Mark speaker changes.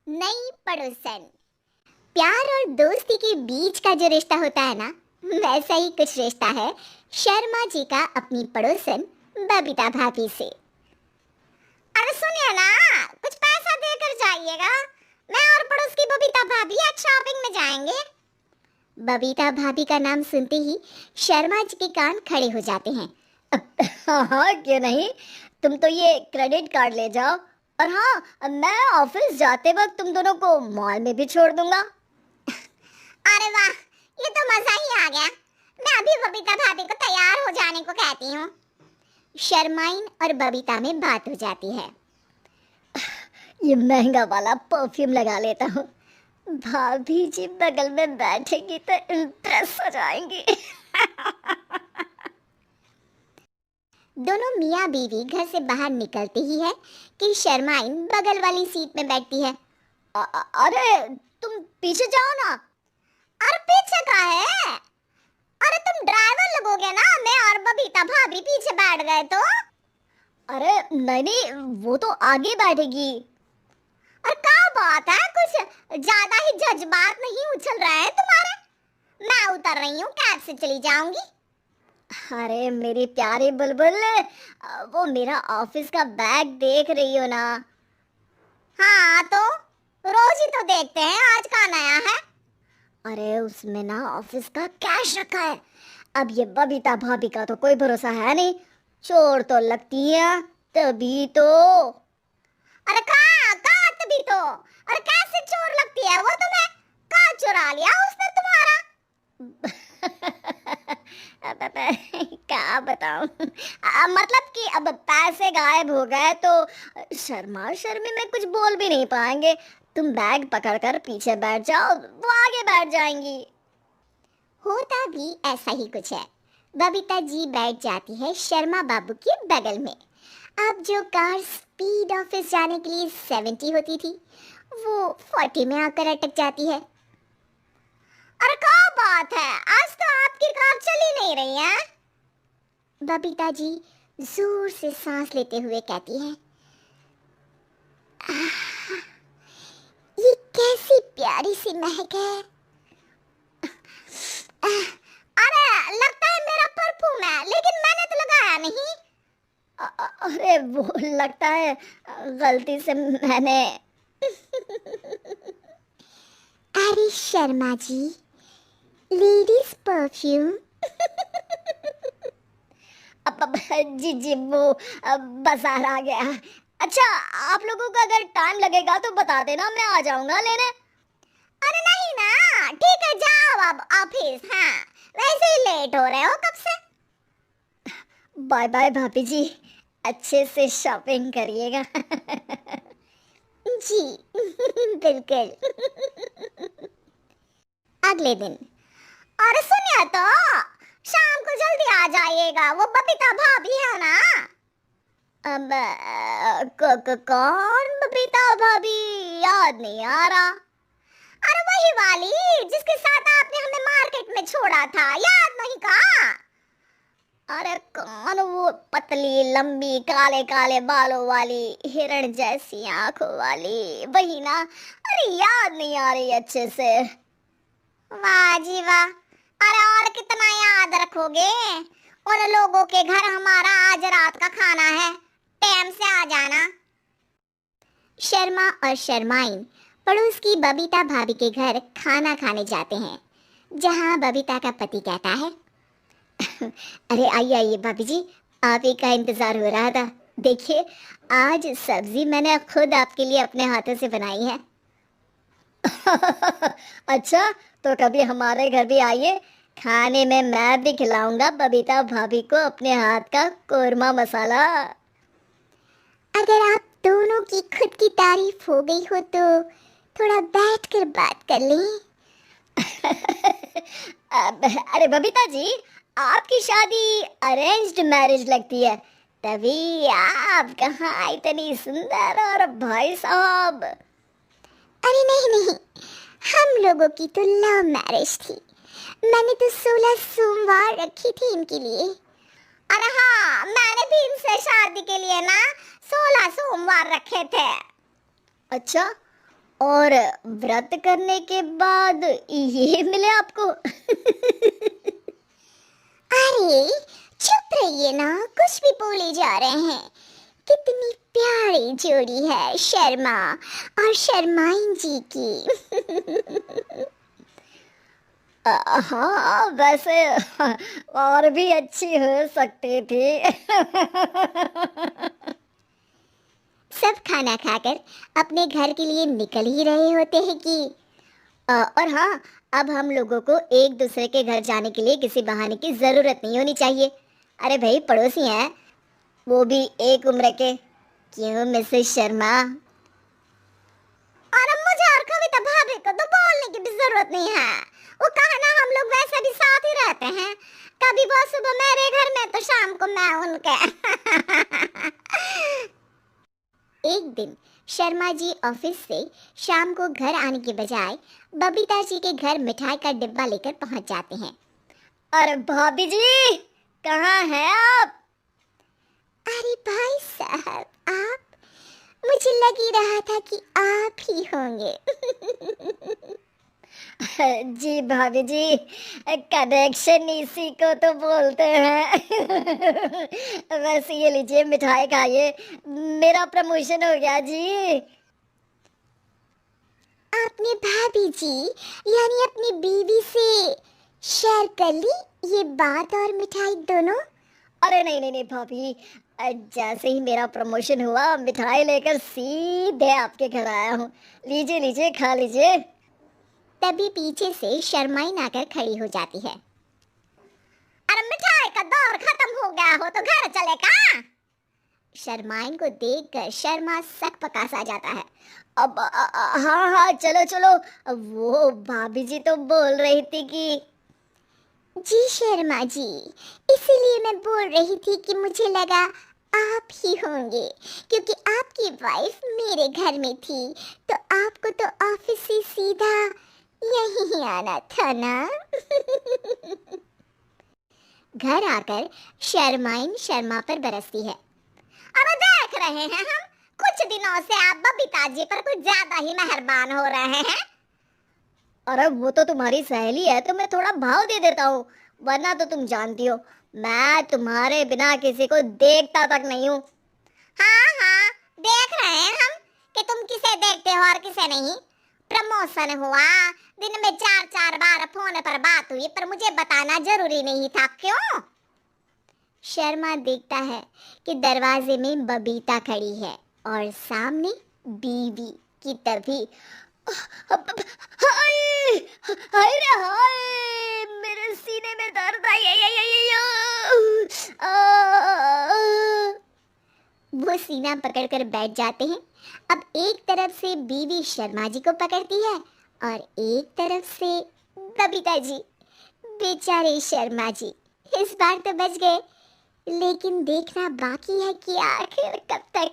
Speaker 1: नई पड़ोसन। प्यार और दोस्ती के बीच का जो रिश्ता होता है ना, वैसा ही कुछ रिश्ता है शर्मा जी का अपनी पड़ोसन बबीता भाभी से। अरे सुनिए ना, कुछ पैसा देकर जाइएगा। मैं और पड़ोस की बबीता भाभी आज शॉपिंग में जाएंगे। बबीता भाभी का नाम सुनते ही शर्मा जी के कान खड़े हो जाते हैं।
Speaker 2: हाँ हाँ, क्यों नहीं। तुम तो ये क्रेडिट कार्ड ले जाओ। और हाँ, मैं ऑफिस जाते वक्त तुम दोनों को मॉल में भी छोड़ दूंगा।
Speaker 1: अरे वाह, ये तो मजा ही आ गया। मैं अभी बबीता भाभी को तैयार हो जाने को कहती हूँ। शर्माइन और बबीता में बात हो जाती है।
Speaker 2: ये महंगा वाला परफ्यूम लगा लेता हूँ। भाभी जी बगल में बैठेगी तो इम्प्रेस हो जाएंगी।
Speaker 1: दोनों मियाँ बीवी घर से बाहर निकलते ही है कि शर्माइन बगल वाली सीट में बैठती है।
Speaker 2: अरे तुम पीछे जाओ ना।
Speaker 1: अरे पीछे का है? अरे तुम ड्राइवर लगोगे ना, मैं और बबीता भाभी पीछे बैठ गए तो।
Speaker 2: अरे नहीं नहीं, वो तो आगे बैठेगी।
Speaker 1: और क्या बात है, कुछ ज्यादा ही जज्बात नहीं उछल रहे हैं तुम्हारे? मैं उतर रही हूँ, कैब से चली जाऊंगी।
Speaker 2: अरे मेरी प्यारी बुलबुल, वो मेरा ऑफिस का बैग देख रही हो ना।
Speaker 1: हाँ तो रोज ही तो देखते हैं, आज का नया है?
Speaker 2: अरे उसमें ना ऑफिस का कैश रखा है। अब ये बबीता भाभी का तो कोई भरोसा है नहीं, चोर तो लगती है तभी तो।
Speaker 1: अरे कहाँ कहाँ तभी तो? अरे कैसे चोर लगती है वो तुम्हें? कहाँ चुरा लिया उसने तुम्हारा?
Speaker 2: अब क्या बताऊं। मतलब कि अब पैसे गायब हो गए तो शर्मा शर्मी में कुछ बोल भी नहीं पाएंगे। तुम बैग पकड़कर पीछे बैठ जाओ, वो आगे बैठ जाएंगी।
Speaker 1: होता भी ऐसा ही कुछ है। बबीता जी बैठ जाती है शर्मा बाबू के बगल में। अब जो कार स्पीड ऑफिस जाने के लिए 70 होती थी, वो 40 में आकर अटक जाती है। अरे क्या बात है, आज तो आपकी कार चली नहीं रही है? बबीता जी जोर से सांस लेते हुए कहती है, ये कैसी प्यारी सी महक है। अरे लगता है मेरा परफ्यूम है, लेकिन मैंने तो लगाया नहीं।
Speaker 2: अरे वो लगता है गलती से मैंने।
Speaker 1: अरे शर्मा जी, लेडीज परफ्यूम।
Speaker 2: अब जी जी, वो बाजार आ गया। अच्छा, आप लोगों को अगर टाइम लगेगा तो बता देना, मैं आ जाऊंगा लेने।
Speaker 1: अरे नहीं ना, ठीक है जाओ अब ऑफिस। हाँ, वैसे ही लेट हो रहे हो कब से।
Speaker 2: बाय बाय भाभी जी, अच्छे से शॉपिंग करिएगा।
Speaker 1: जी बिल्कुल। अगले दिन। अरे सुनिए तो, शाम को जल्दी आ जाइएगा, वो बबीता भाभी है ना?
Speaker 2: अब कौन बबीता भाभी? याद नहीं आ रहा।
Speaker 1: अरे वही वाली जिसके साथ आपने हमें मार्केट में छोड़ा था, याद नहीं का?
Speaker 2: अरे कौन वो पतली लंबी काले काले बालों वाली हिरण जैसी आंखों वाली, वही ना? अरे याद नहीं आ रही अच्छे से।
Speaker 1: वाह जी वाह। अरे और कितना याद रखोगे? उन लोगों के घर हमारा आज रात का खाना है, टाइम से आ जाना। शर्मा और शर्माइन पड़ोस की बबीता भाभी के घर खाना खाने जाते हैं, जहां बबीता का पति कहता है,
Speaker 2: अरे आइए आइए भाभी जी, आप ही का इंतजार हो रहा था। देखिए, आज सब्जी मैंने खुद आपके लिए अपने हाथों से बनाई है। अच्छा, तो कभी हमारे घर भी आइए, खाने में मैं भी खिलाऊंगा बबीता भाभी को अपने हाथ का कोरमा मसाला।
Speaker 1: अगर आप दोनों की खुद की तारीफ हो गई हो तो थोड़ा बैठकर बात कर लें।
Speaker 2: अरे बबीता जी, आपकी शादी अरेंज्ड मैरिज लगती है, तभी आप कहाँ इतनी सुंदर। और भाई साहब?
Speaker 1: अरे नहीं नहीं, हम लोगों की तो लव मैरिज थी। मैंने तो 16 सोमवार रखी थी इनके लिए। अरे हाँ, मैंने भी इनसे शादी के लिए ना 16 सोमवार रखे थे।
Speaker 2: अच्छा, और व्रत करने के बाद ये मिले आपको?
Speaker 1: अरे चुप रहिए ना, कुछ भी बोले जा रहे हैं। कितनी प्यारी जोड़ी है शर्मा और शर्माइन जी की।
Speaker 2: हाँ वैसे और भी अच्छी हो सकती थी।
Speaker 1: सब खाना खाकर अपने घर के लिए निकल ही रहे होते हैं कि
Speaker 2: और हाँ, अब हम लोगों को एक दूसरे के घर जाने के लिए किसी बहाने की जरूरत नहीं होनी चाहिए। अरे भाई, पड़ोसी हैं, वो भी एक उम्र के। क्यों मिसेस शर्मा?
Speaker 1: और अब मुझे और कविता भाभी को तो बोलने की भी जरूरत नहीं है। वो कहा ना, हम लोग वैसे भी साथ ही रहते हैं। कभी वो सुबह मेरे घर में तो शाम को मैं उनके। एक दिन शर्मा जी ऑफिस से शाम को घर आने के बजाय बबीता जी के घर मिठाई का डिब्बा लेकर पहुंच जाते हैं।
Speaker 2: अरे भाभी जी, कहाँ हैं आप?
Speaker 1: अरे भाई साहब, आप? मुझे लग ही रहा था कि आप ही होंगे।
Speaker 2: जी भाभी जी, कनेक्शन इसी को तो बोलते हैं। वैसे ये लीजिए, मिठाई खाइए, मेरा प्रमोशन हो गया जी।
Speaker 1: आपने भाभी जी यानी अपनी बीवी से शेयर कर ली ये बात और मिठाई दोनों?
Speaker 2: अरे नहीं नहीं नहीं भाभी, जैसे ही मेरा प्रमोशन हुआ, मिठाई लेकर सीधे आपके घर आया हूँ। लीजिए लीजिए, खा लीजिए।
Speaker 1: तभी पीछे से शर्माइन आकर खड़ी हो जाती है। अरे मिठाई का दौर खत्म हो गया हो तो घर चले का? शर्माइन को देखकर शर्मा सकपका सा जाता है।
Speaker 2: अब हाँ हाँ, चलो चलो। वो भाभी जी तो बोल रही थी कि
Speaker 1: जी शर्मा जी, इसीलिए मैं बोल रही थी कि मुझे लगा आप ही होंगे, क्योंकि आपकी वाइफ मेरे घर में थी, तो आपको तो ऑफिस से सीधा यहीं आना था ना। घर आकर शर्माइन शर्मा पर बरसती है। अब देख रहे हैं हम, कुछ दिनों से आप बबीता जी पर कुछ ज्यादा ही मेहरबान हो रहे हैं।
Speaker 2: अरे वो तो तुम्हारी सहेली है, तो मैं थोड़ा भाव दे देता हूँ, वरना तो तुम जानती हो मैं तुम्हारे बिना किसी को देखता तक नहीं हूँ।
Speaker 1: हाँ हाँ, देख रहे हैं हम कि तुम किसे देखते हो और किसे नहीं। प्रमोशन हुआ, दिन में 4-4 बार फोन पर बात हुई, पर मुझे बताना जरूरी नहीं था, क्यों? शर्मा देखता है कि दरवाजे में बबीता खड़ी है और सामने बीवी की तभी।
Speaker 2: हाय हाय रे हाय, मेरे सीने में दर्द है।
Speaker 1: वो सीना पकड़कर बैठ जाते हैं। अब एक तरफ से बीवी शर्मा जी को पकड़ती है और एक तरफ से बबीता जी। बेचारे शर्मा जी इस बार तो बच गए, लेकिन देखना बाकी है कि आखिर कब तक।